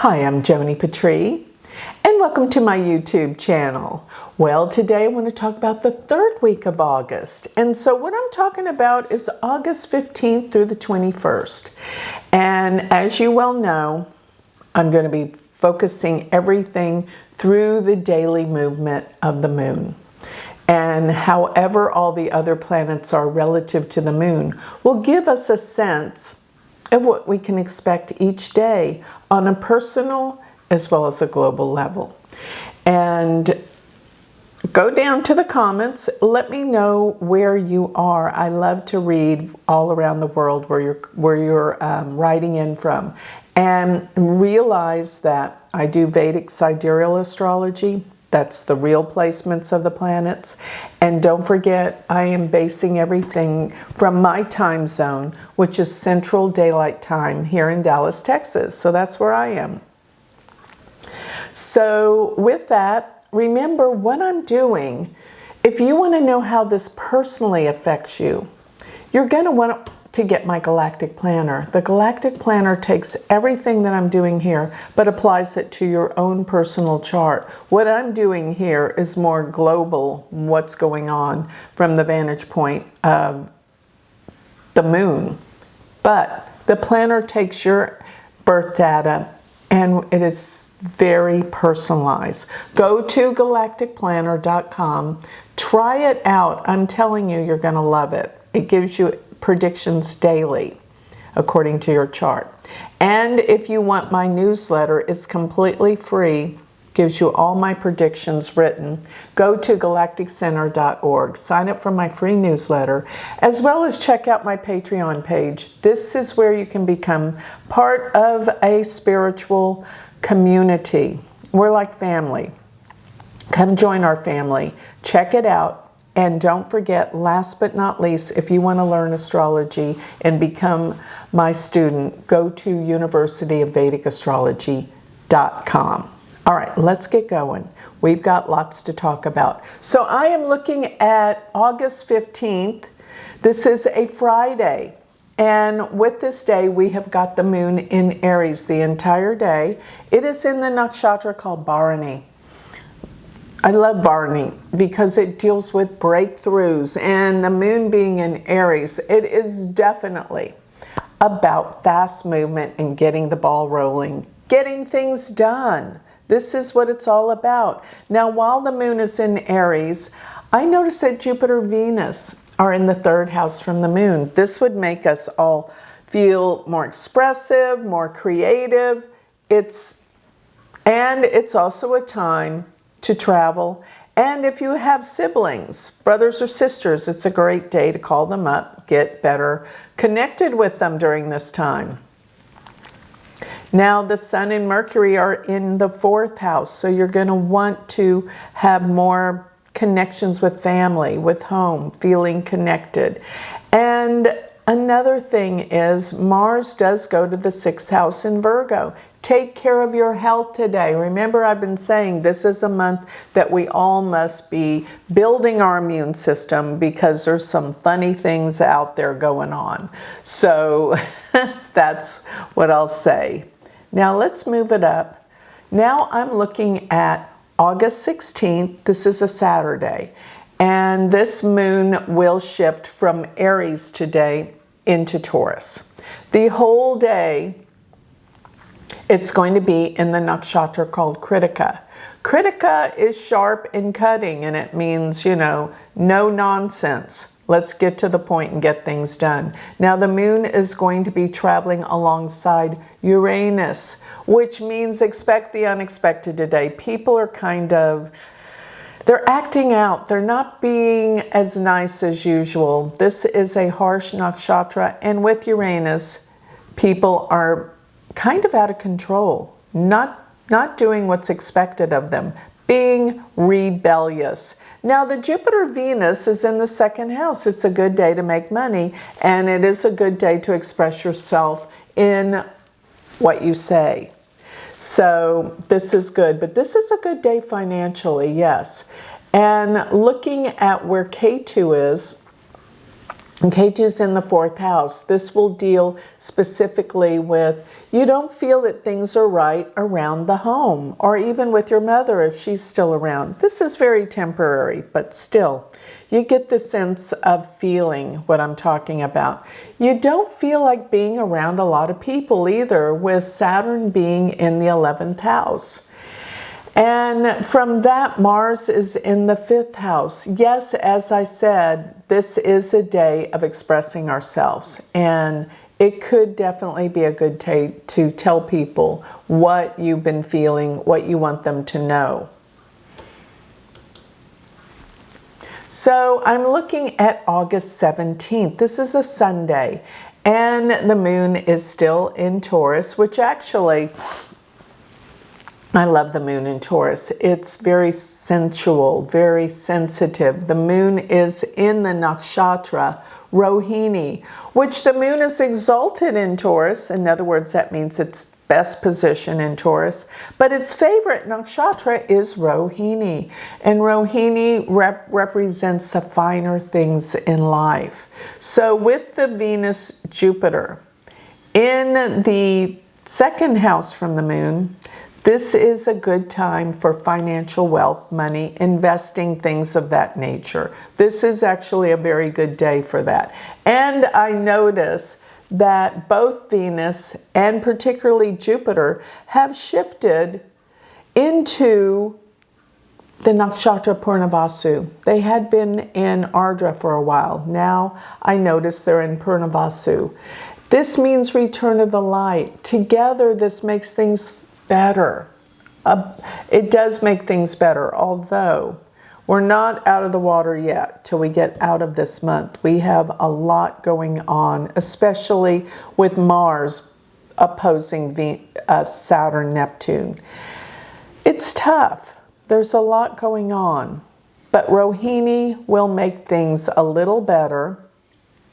Hi, I'm Joni Patry, and welcome to my YouTube channel. Well, today I want to talk about the third week of August. And so what I'm talking about is August 15th through the 21st. And as you well know, I'm going to be focusing everything through the daily movement of the moon. And however all the other planets are relative to the moon will give us a sense of what we can expect each day on a personal as well as a global level. And go down to the comments, let me know where you are. I love to read all around the world where you're writing in from. And realize that I do Vedic sidereal astrology. That's the real placements of the planets. And don't forget, I am basing everything from my time zone, which is Central Daylight Time here in Dallas, Texas. So that's where I am. So with that, remember what I'm doing. If you want to know how this personally affects you, you're going to want to get my Galactic Planner. The Galactic Planner takes everything that I'm doing here, but applies it to your own personal chart. What I'm doing here is more global, what's going on from the vantage point of the moon. But the planner takes your birth data and it is very personalized. Go to galacticplanner.com, try it out. I'm telling you, you're gonna love it. It gives you predictions daily according to your chart. And if you want my newsletter, it's completely free, gives you all my predictions written. Go to galacticcenter.org, sign up for my free newsletter, as well as check out my Patreon page. This is where you can become part of a spiritual community. We're like family. Come join our family, check it out. And don't forget, last but not least, if you want to learn astrology and become my student, go to universityofvedicastrology.com. All right, let's get going. We've got lots to talk about. So I am looking at August 15th. This is a Friday. And with this day, we have got the moon in Aries the entire day. It is in the nakshatra called Bharani. I love Bharani because it deals with breakthroughs, and the moon being in Aries, it is definitely about fast movement and getting the ball rolling, getting things done. This is what it's all about. Now, while the moon is in Aries, I notice that Jupiter, Venus are in the third house from the moon. This would make us all feel more expressive, more creative. It's also a time to travel. And if you have siblings, brothers or sisters, it's a great day to call them up, get better connected with them during this time. Now the Sun and Mercury are in the fourth house, so you're going to want to have more connections with family, with home, feeling connected. And another thing is Mars does go to the sixth house in Virgo. Take care of your health today. Remember, I've been saying this is a month that we all must be building our immune system because there's some funny things out there going on. So that's what I'll say. Now let's move it up. Now I'm looking at August 16th. This is a Saturday. And this moon will shift from Aries today into Taurus. The whole day, it's going to be in the nakshatra called Kritika. Kritika is sharp and cutting, and it means, no nonsense. Let's get to the point and get things done. Now, the moon is going to be traveling alongside Uranus, which means expect the unexpected today. People are they're acting out. They're not being as nice as usual. This is a harsh nakshatra, and with Uranus, people are kind of out of control, not doing what's expected of them, being rebellious. Now the Jupiter-Venus is in the second house. It's a good day to make money, and it is a good day to express yourself in what you say. So this is good, but this is a good day financially, yes. And looking at where K2 is, And K2's in the 4th house. This will deal specifically with, you don't feel that things are right around the home, or even with your mother if she's still around. This is very temporary, but still, you get the sense of feeling what I'm talking about. You don't feel like being around a lot of people either, with Saturn being in the 11th house. And from that, Mars is in the 5th house. Yes, as I said, this is a day of expressing ourselves. And it could definitely be a good day to tell people what you've been feeling, what you want them to know. So I'm looking at August 17th. This is a Sunday. And the moon is still in Taurus, which actually, I love the moon in Taurus. It's very sensual, very sensitive. The moon is in the nakshatra Rohini, which the moon is exalted in Taurus. In other words, that means its best position in Taurus. But its favorite nakshatra is Rohini. And Rohini represents the finer things in life. So with the Venus-Jupiter in the 2nd house from the moon, this is a good time for financial wealth, money, investing, things of that nature. This is actually a very good day for that. And I notice that both Venus and particularly Jupiter have shifted into the nakshatra Purnavasu. They had been in Ardra for a while. Now I notice they're in Purnavasu. This means return of the light. Together, this makes things better. It does make things better, although we're not out of the water yet till we get out of this month. We have a lot going on, especially with Mars opposing Saturn, Neptune. It's tough. There's a lot going on, but Rohini will make things a little better,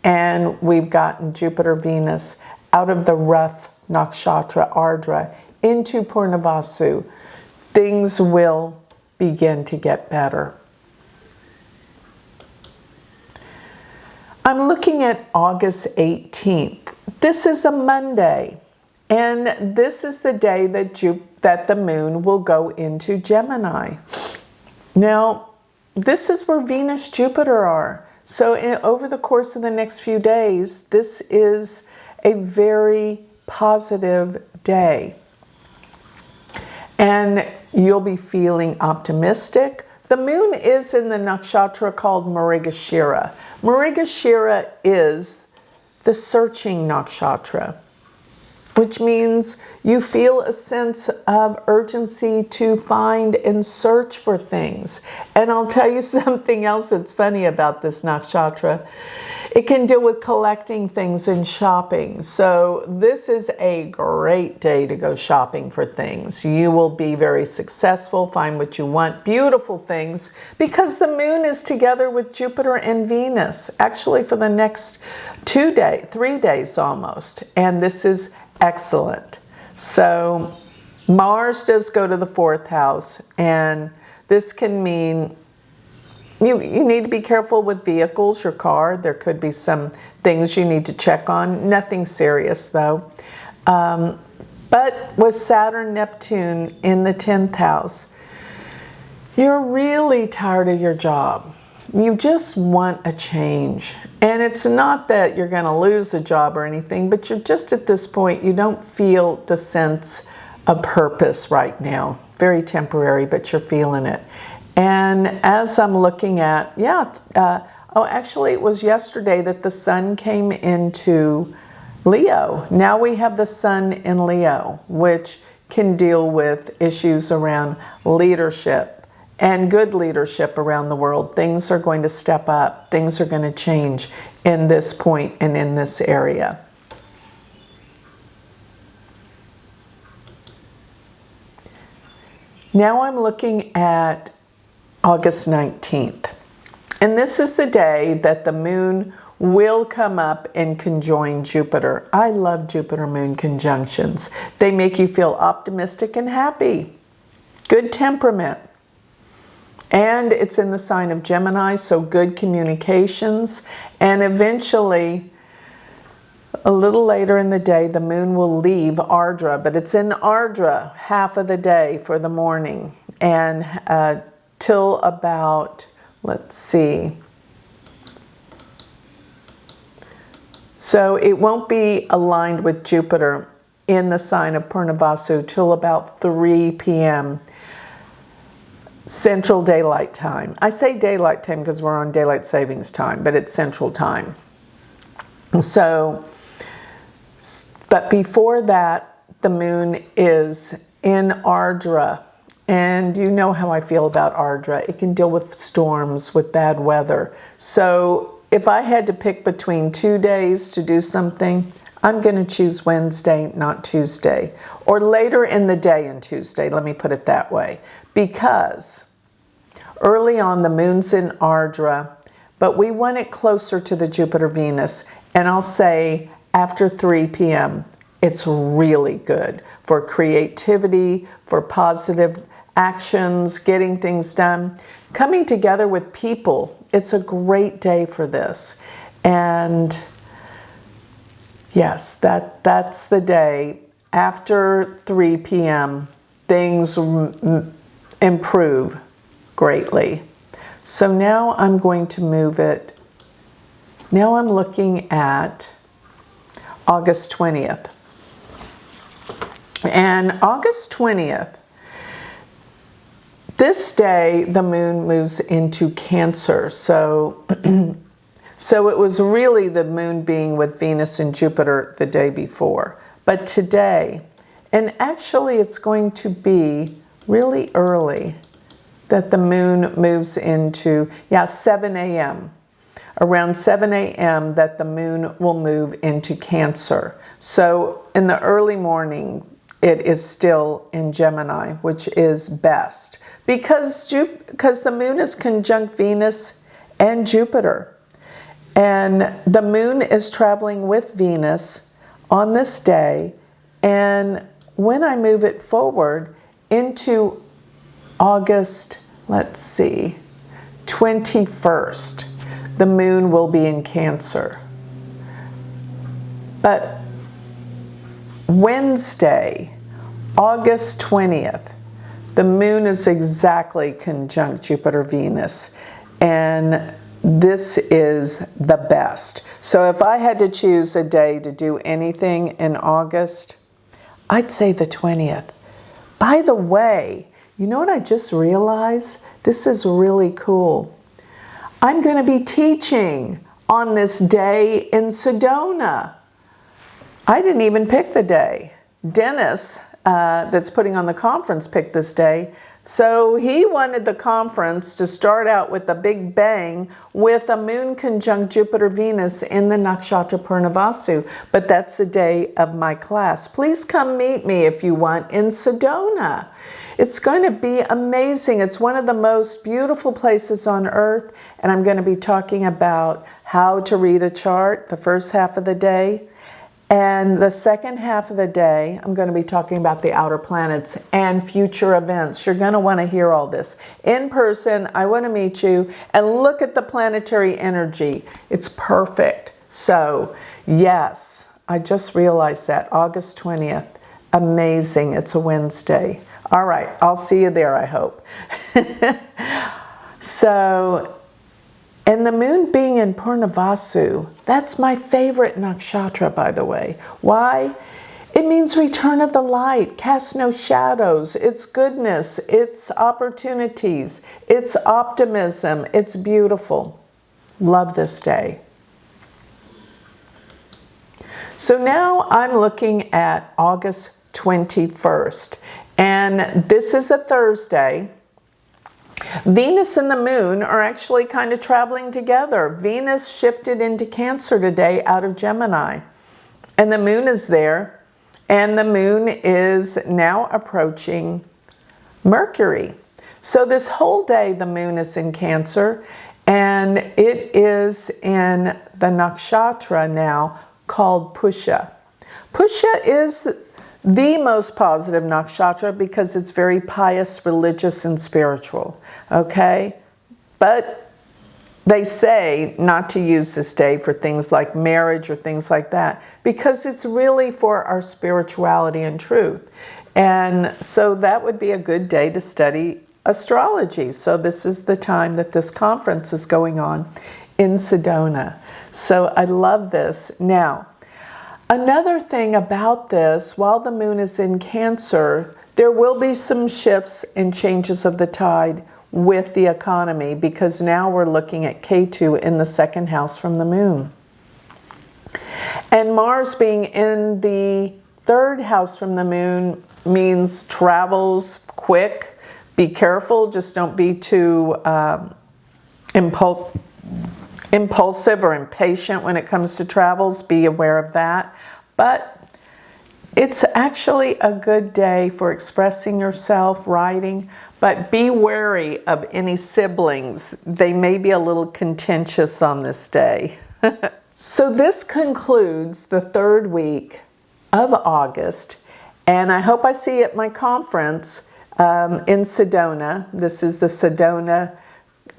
and we've gotten Jupiter, Venus out of the rough nakshatra Ardra into Purnavasu. Things will begin to get better. I'm looking at August 18th. This is a Monday, and this is the day that the moon will go into Gemini. Now, this is where Venus, Jupiter are. So over the course of the next few days, this is a very positive day. And you'll be feeling optimistic. The moon is in the nakshatra called Mrigashira. Mrigashira is the searching nakshatra, which means you feel a sense of urgency to find and search for things. And I'll tell you something else that's funny about this nakshatra. It can deal with collecting things and shopping. So this is a great day to go shopping for things. You will be very successful, find what you want, beautiful things, because the moon is together with Jupiter and Venus, actually for the next 3 days almost. And this is excellent. So Mars does go to the 4th house, and this can mean you need to be careful with vehicles, your car. There could be some things you need to check on. Nothing serious though. But with Saturn, Neptune in the 10th house, you're really tired of your job. You just want a change. And it's not that you're going to lose a job or anything, but you're just at this point, you don't feel the sense of purpose right now. Very temporary, but you're feeling it. And as I'm looking at, actually it was yesterday that the sun came into Leo. Now we have the sun in Leo, which can deal with issues around leadership and good leadership around the world. Things are going to step up. Things are going to change in this point and in this area. Now I'm looking at August 19th. And this is the day that the moon will come up and conjoin Jupiter. I love Jupiter-Moon conjunctions. They make you feel optimistic and happy. Good temperament. And it's in the sign of Gemini, so good communications. And eventually, a little later in the day, the moon will leave Ardra, but it's in Ardra half of the day for the morning, and till about, let's see, so it won't be aligned with Jupiter in the sign of Purnavasu till about 3 p.m. Central Daylight Time. I say daylight time because we're on daylight savings time, but it's Central Time. So, but before that, the moon is in Ardra. And you know how I feel about Ardra. It can deal with storms, with bad weather. So if I had to pick between 2 days to do something, I'm going to choose Wednesday, not Tuesday. Or later in the day in Tuesday, let me put it that way. Because early on, the moon's in Ardra, but we want it closer to the Jupiter-Venus. And I'll say after 3 p.m., it's really good for creativity, for positive actions, getting things done. Coming together with people, it's a great day for this. And yes, that's the day. After 3 p.m., things improve greatly. So now I'm going to move it. Now I'm looking at August 20th. And August 20th, this day the moon moves into Cancer. So, so it was really the moon being with Venus and Jupiter the day before. But today, and actually it's going to be really early that the moon moves into, 7 a.m. Around 7 a.m. that the moon will move into Cancer. So in the early morning, it is still in Gemini, which is best. Because the moon is conjunct Venus and Jupiter. And the moon is traveling with Venus on this day. And when I move it forward into August, let's see, 21st, the moon will be in Cancer. But Wednesday, August 20th, the moon is exactly conjunct Jupiter-Venus. And this is the best. So if I had to choose a day to do anything in August, I'd say the 20th. By the way, you know what I just realized? This is really cool. I'm going to be teaching on this day in Sedona. I didn't even pick the day. Dennis, that's putting on the conference, picked this day. So he wanted the conference to start out with a big bang with a moon conjunct Jupiter-Venus in the nakshatra Purnavasu. But that's the day of my class. Please come meet me if you want in Sedona. It's going to be amazing. It's one of the most beautiful places on earth. And I'm going to be talking about how to read a chart the first half of the day. And the second half of the day, I'm going to be talking about the outer planets and future events. You're going to want to hear all this. In person, I want to meet you and look at the planetary energy. It's perfect. So, yes, I just realized that. August 20th. Amazing. It's a Wednesday. All right. I'll see you there, I hope. So, and the moon being in Purnavasu, that's my favorite nakshatra, by the way. Why? It means return of the light, cast no shadows. It's goodness, it's opportunities, it's optimism, it's beautiful. Love this day. So now I'm looking at August 21st, and this is a Thursday. Venus and the moon are actually kind of traveling together. Venus shifted into Cancer today out of Gemini. And the moon is there. And the moon is now approaching Mercury. So this whole day the moon is in Cancer. And it is in the nakshatra now called Pusha. Pusha is the most positive nakshatra because it's very pious, religious, and spiritual, okay? But they say not to use this day for things like marriage or things like that because it's really for our spirituality and truth. And so that would be a good day to study astrology. So this is the time that this conference is going on in Sedona. So I love this. Now, another thing about this, while the moon is in Cancer, there will be some shifts and changes of the tide with the economy because now we're looking at K2 in the second house from the moon. And Mars being in the third house from the moon means travels quick. Be careful, just don't be too impulsive or impatient when it comes to travels. Be aware of that. But it's actually a good day for expressing yourself, writing, but be wary of any siblings. They may be a little contentious on this day. So this concludes the third week of August, and I hope I see you at my conference in Sedona. This is the Sedona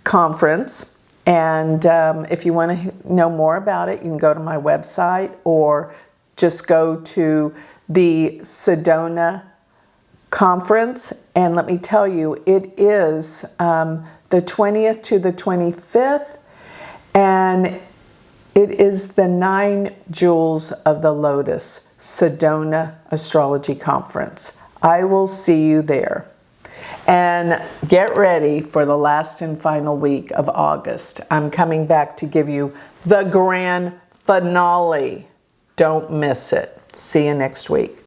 conference, and if you want to know more about it, you can go to my website or just go to the Sedona conference, and let me tell you, it is the 20th to the 25th, and it is the 9 Jewels of the Lotus Sedona Astrology Conference. I will see you there. And get ready for the last and final week of August. I'm coming back to give you the grand finale. Don't miss it. See you next week.